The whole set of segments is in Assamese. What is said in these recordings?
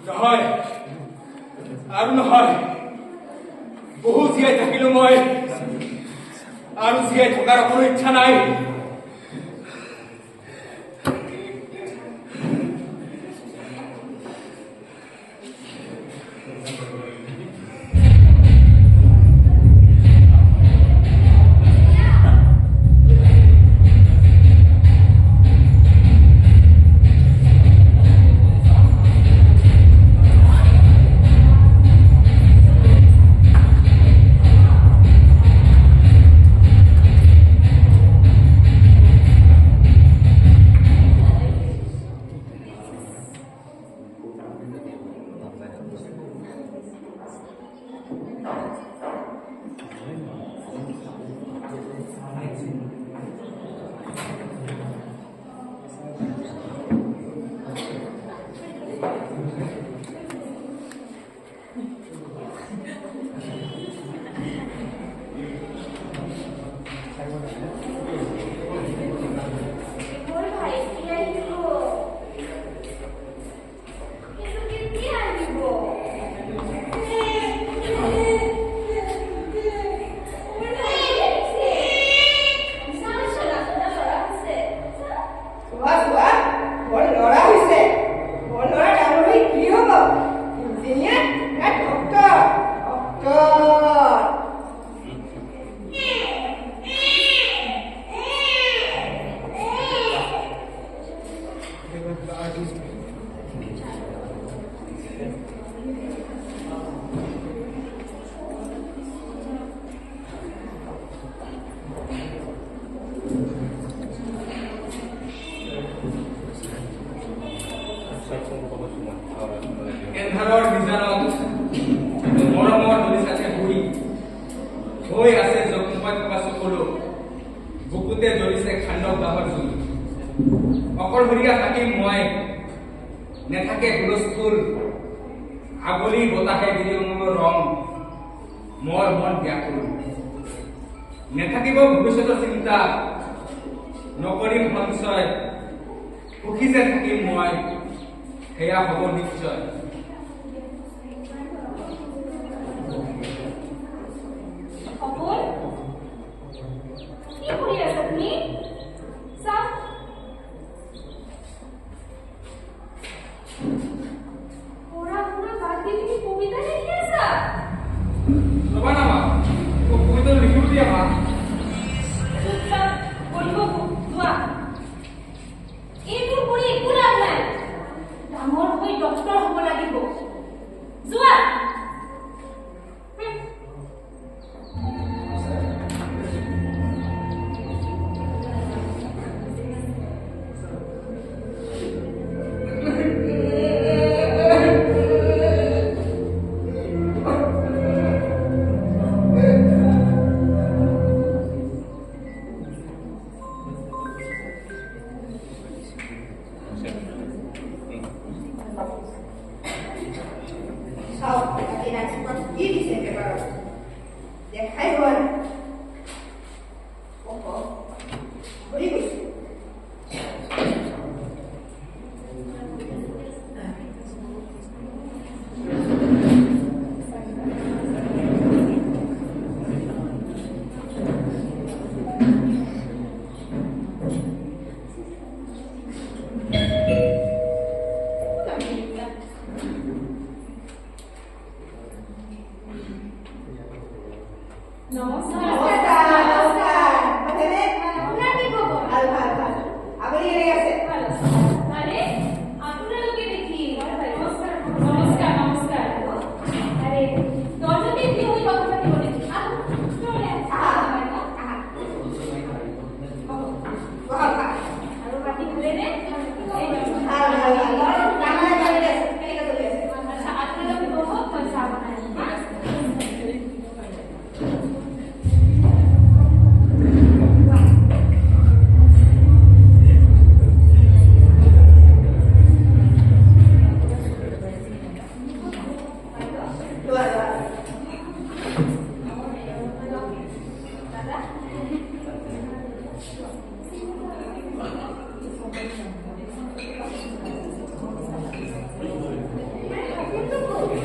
নহয় আৰু নহয় বহু জীয়াই থাকিলো মই আৰু জীয়াই থকাৰ কোনো ইচ্ছা নাই এন্ধাৰৰ বিজানত মৰমৰ দলিচাতে বহি হৈ আছে জগমুখত থকা চকুলো বুকুতে জ্বলিছে খাণ্ডৱ দাহৰ জুই অকলশৰীয়া থাকিম মই নেথাকে হুলস্থুল আগলি বতাহে বিৰিঙৰ ৰং মোৰ মন ব্যাকুল নেথাকিব ভৱিষ্যতৰ চিন্তা নকৰিম সঞ্চয় সুখী যে থাকিম মই সেয়া হ'ব নিশ্চয়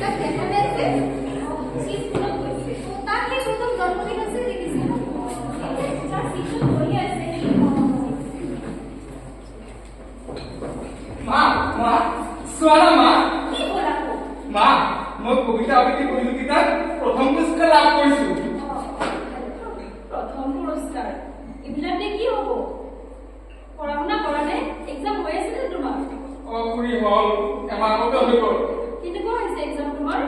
তাক দেখা নাই যে সি স্কুলত গৈছে তাক সেই প্ৰথম জন্মদিন আছে দেখিছে তাৰ শিক্ষক বহি আছে মা মা সোনা মা কি হ'ল আকৌ মা মই কবিতা আবৃত্তি প্ৰতিযোগিতাত প্ৰথম পুৰস্কাৰ লাভ কৰিছো প্ৰথম পুৰস্কাৰ এইবিলাকে কি হ'ব পঢ়া শুনা কৰা নাই এক্সাম হৈ আছে নে তোমাৰ খুৰী হল এমাহতে হৈ গ'ল কেনেকুৱা হৈছে এক্সাম তোমাৰ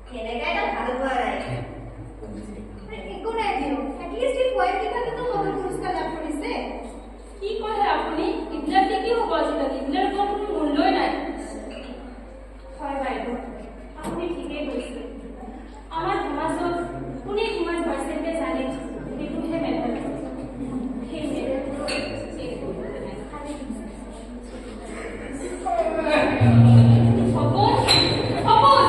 কেনেকা এটা ভাল পোৱা নাই একো নাই দিও এটলিষ্ট এই পয়েম কেইটাতো প্ৰথম পুৰস্কাৰ লাভ কৰিছে কি কয় আপুনি এইবিলাকে কি হ'ব আজিকালি এইবিলাকৰ কোনো মূল্যই নাই হয় বাইদেউ আপুনি ঠিকেই কৈছে আমাৰ সমাজত কোনে কিমান পাৰ্চেণ্টেজ আনে সেইটোহে মেটাৰ সেই মেটাৰটো চেক কৰিবলৈ নাই সপোন সপোন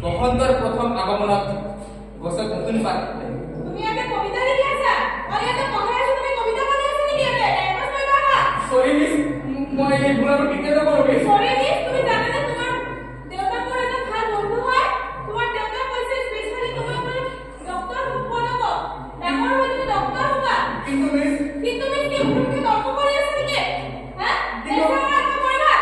বসন্তৰ প্ৰথম আগমনত গছত নতুন পাত তুমি এটা কবিতা লিখি আছা আৰু এটা পঢ়াই আছো তুমি কবিতা পঢ়ি আছা নেকি এটা এমএছ কৰিবা হা সৰি মিছ মই এইবোৰ আৰু কেতিয়াবা কৰোগে সৰি মিছ তুমি জানা নে তোমাৰ দেউতা মোৰ এটা ভাল বন্ধু হয় তোমাৰ দেউতা কৈছে স্পেশালি তোমাক মানে ডক্টৰ বনাব ডাঙৰ হৈ তুমি ডক্টৰ হ'বা কিন্তু মিছ কি তুমি তৰ্ক কৰি আছা নেকি হা দেউতা আত্ম কৰিবা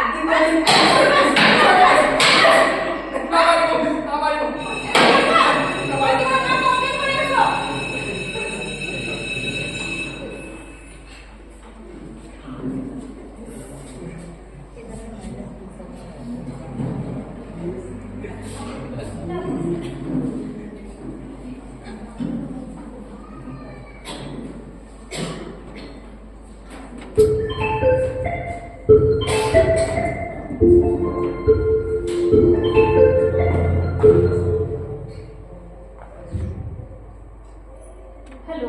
हेलो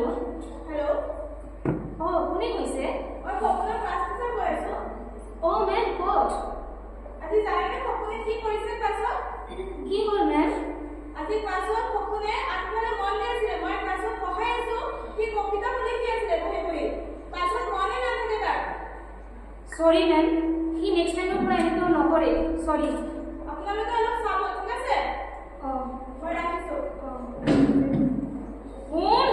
हेलो ओ कोने কৈছে মই খপনৰ ক্লাছ টিচাৰ কৈ আছো ও মেম কোচ আজি জানে খপনে কি কৰিছে ক্লাছত কি হ'ল মেম আজি ক্লাছত খপনে আনফালে মন দিছিলে মই ক্লাছত পঢ়াই আছো কি কবিতা লিখি আছিল বহি বহি ক্লাছত মনে নাথাকে তাৰ সৰি মেম হি নেক্সট টাইমৰ পৰা এনেটো নকৰে সৰি আপোনালোকে অলপ চাব ঠিক আছে মই ৰাখিছো কোন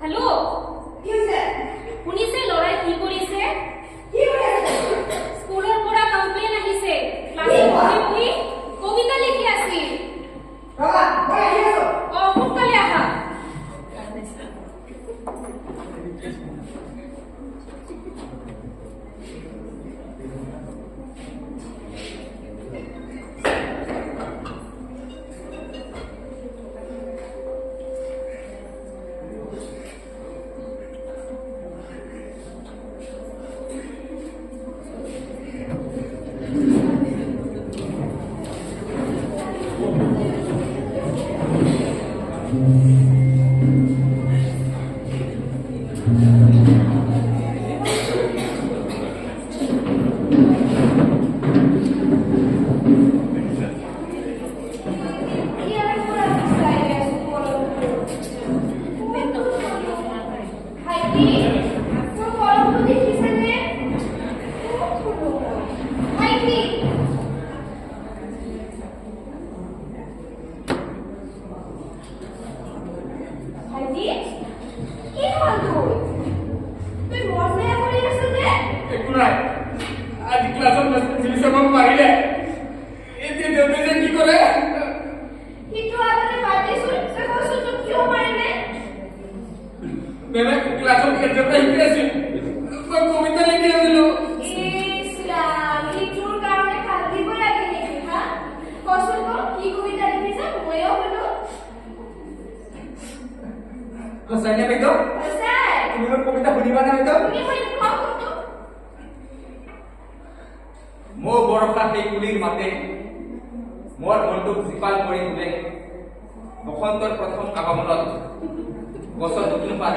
हेलो কি হৈছে শুনিছে লৰাই কি কৰিছে কি কৰিছে স্কুলৰ পৰা কমপ্লেইন আহিছে ক্লাছত বহি কবিতা লিখি আছিল বাবা মই আহি আছো সোনকালে আহা একটু নাই আজি ক্লাসত মিলিছে মোক মাৰিলে এতিয়া দেউতাই যে কি কৰে মেমে ক্লাসত এজেন্ডা শিকাই আছিল মই কবিতা লিখি আছিলো সঁচাই নে বাইদেউ তুমি মোৰ কবিতা শুনিবা নে বাইদেউ মোৰ বৰষা সেই কুলিৰ মাতে মোৰ মনটোক জীপাল কৰি তোলে বসন্তৰ প্ৰথম আগমনত গছৰ নতুন পাত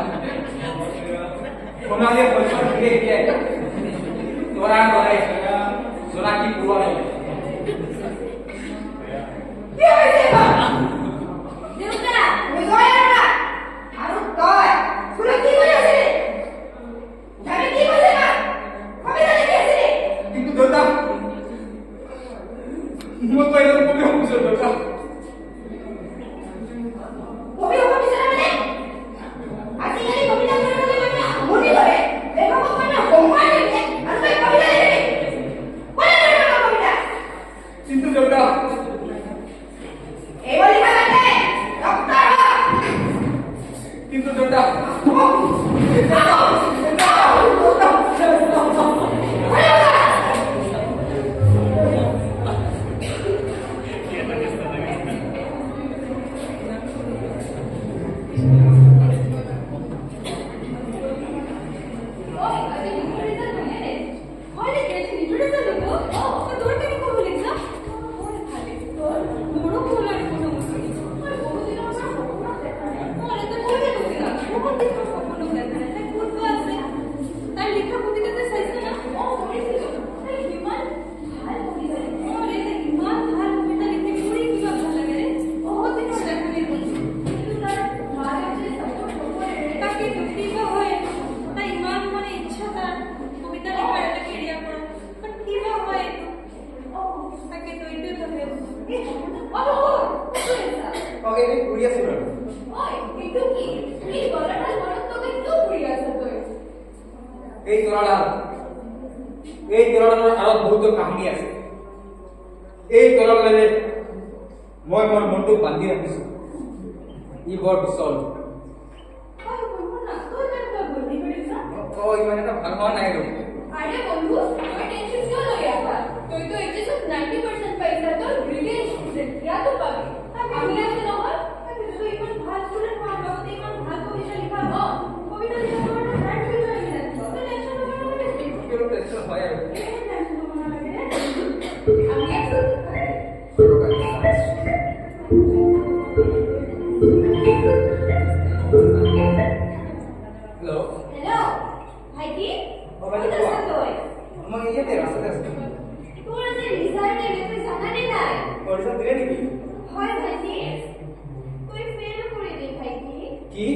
সোণালী শস্যৰ ঘূৰি দিয়ে তৰা তৰাই জোনাকী পুৱাই কিন্তু দেউতা মই তো এজন কবি হ'ব বিচাৰো দেউতা কিন্তু দেউতা কিন্তু দেউতা এই তৰালৰ আঁৰত বহুতো কাহিনী আছে এই তৰালেৰে মই মোৰ মনটোক বান্ধি ৰাখিছো ই বৰ বিচল ইমান এটা ভাল হোৱা নাই আরে বন্ধু তুমি টেনশন क्यों লই আছা তুই তো এইচএস 90% পাইছা তো ব্রিলিয়ান্ট স্টুডেন্ট ইয়া তো পাবি আমি আছে নহয় আমি তো ইমান ভাল স্টুডেন্ট পাবো তো ইমান ভাল কবিতা লিখাবো কবিতা লিখাবো না হ্যান্ড ফিল হয়ে যাচ্ছে তো টেনশন হবে না কেউ টেনশন হয় আর টেনশন হবে না লাগে আমি একটু হ্যালো হ্যালো ভাই কি ভাই মই ইয়াতে ৰাস্তাতে আছো তোৰ যে ৰিজাল্ট এনে জানানে নাই ৰিজাল্ট দিলে নেকি হয় ভাইটি তুই ফেল কৰিলি ভাইটি কি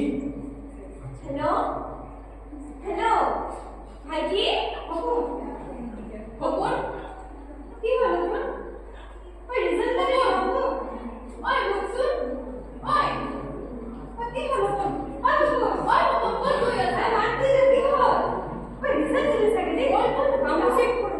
হেল্ল' হেল্ল' ভাইটি অপুন অপুন কি হ'ল অপুন ঐ ৰিজাল্ট দিলে অপুন ঐ মুকসুন ঐ কি হ'ল অপুন ঐ অপুন ক'ত গৈ আছা মাতি যে কি হ'ল ঐ ৰিজাল্ট দিলে চাগে দেই আমি চেক কৰোঁ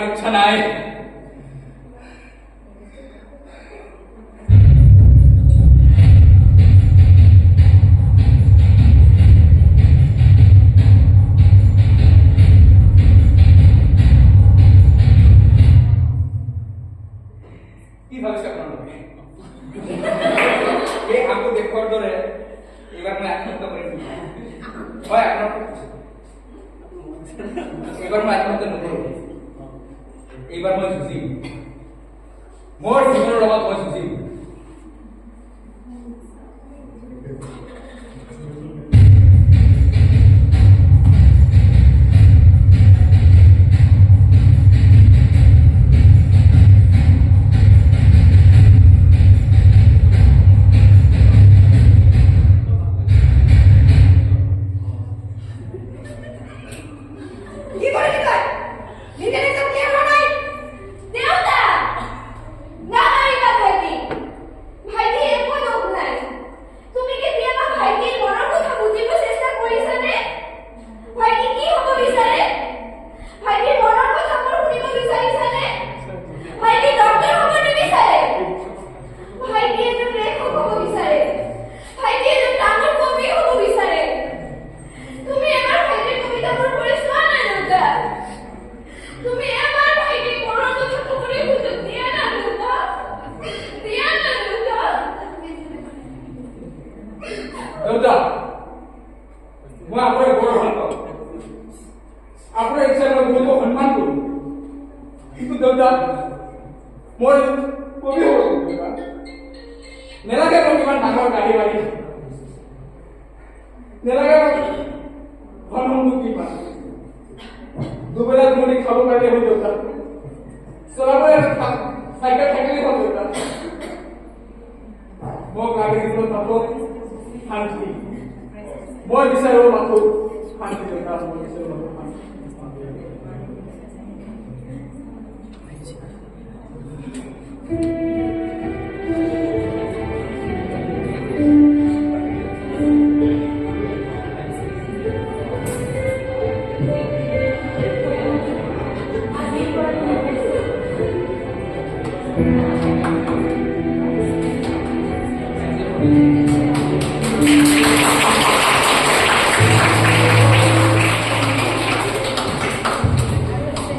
আমাৰ ইচ্ছা নাই। কি ভাবিছে আপোনালোকে? এই আগু দেখুৱাৰ দৰে এইবাৰ মই আত্মহত্যা কৰিম। হয় এইবাৰ মই আত্মহত্যা নকৰোঁ। এইবাৰ মই যুঁজিম, মোৰ জীৱনৰ লগত মই যুঁজিম। কি কৰিলি তই? নিজে নিজে কি হোৱা নাই? দেউতা নামাৰিবা ভাইটি। ভাইটি একো দুখ নাই। তুমি কেতিয়াবা ভাইটিৰ মনৰ কথা বুজিব চেষ্টা কৰিছানে? ভাইটি কি হ'ব বিচাৰে? ভাইটিৰ মনৰ কথাবোৰ শুনিব বিচাৰিছানে? ভাইটি ডক্তৰ হ'ব নিবিচাৰে। ভাইটি এজন লেখক হ'ব বিচাৰে। ভাইটি এজন ডাঙৰ কবি হ'ব বিচাৰে। তুমি এবাৰ ভাইটিৰ কবিতাবোৰ পঢ়ি চোৱা নাই দেউতা? তুমি এবাৰ ভাইটিৰ মনৰ কথা ক'বলৈ সুযোগ দিয়া না দেউতা? দিয়া না দেউতা? দেউতা, মই আপোনাক বৰ ভাল পাওঁ। আপোনাৰ ইচ্ছা মই বহুত সন্মান কৰোঁ। কিন্তু দেউতা, মই কবি হ'ব নেলাগে। মোক ইমান ডাঙৰ গাড়ী বাঢ়ি নেলাগে। মোক ধন সম্পত্তি কিমান দুবেলা দুমুঠি খাব পাৰিলে হ'ল দেউতা। চলাবলৈ চাইকেল থাকিলেই হ'ল দেউতা। মোক লাগে জীৱনত মাথো শান্তি। মই বিচাৰোঁ মাথো শান্তি দেউতা। মই বিচাৰোঁ মাথো শান্তি। আজিৰ পৰা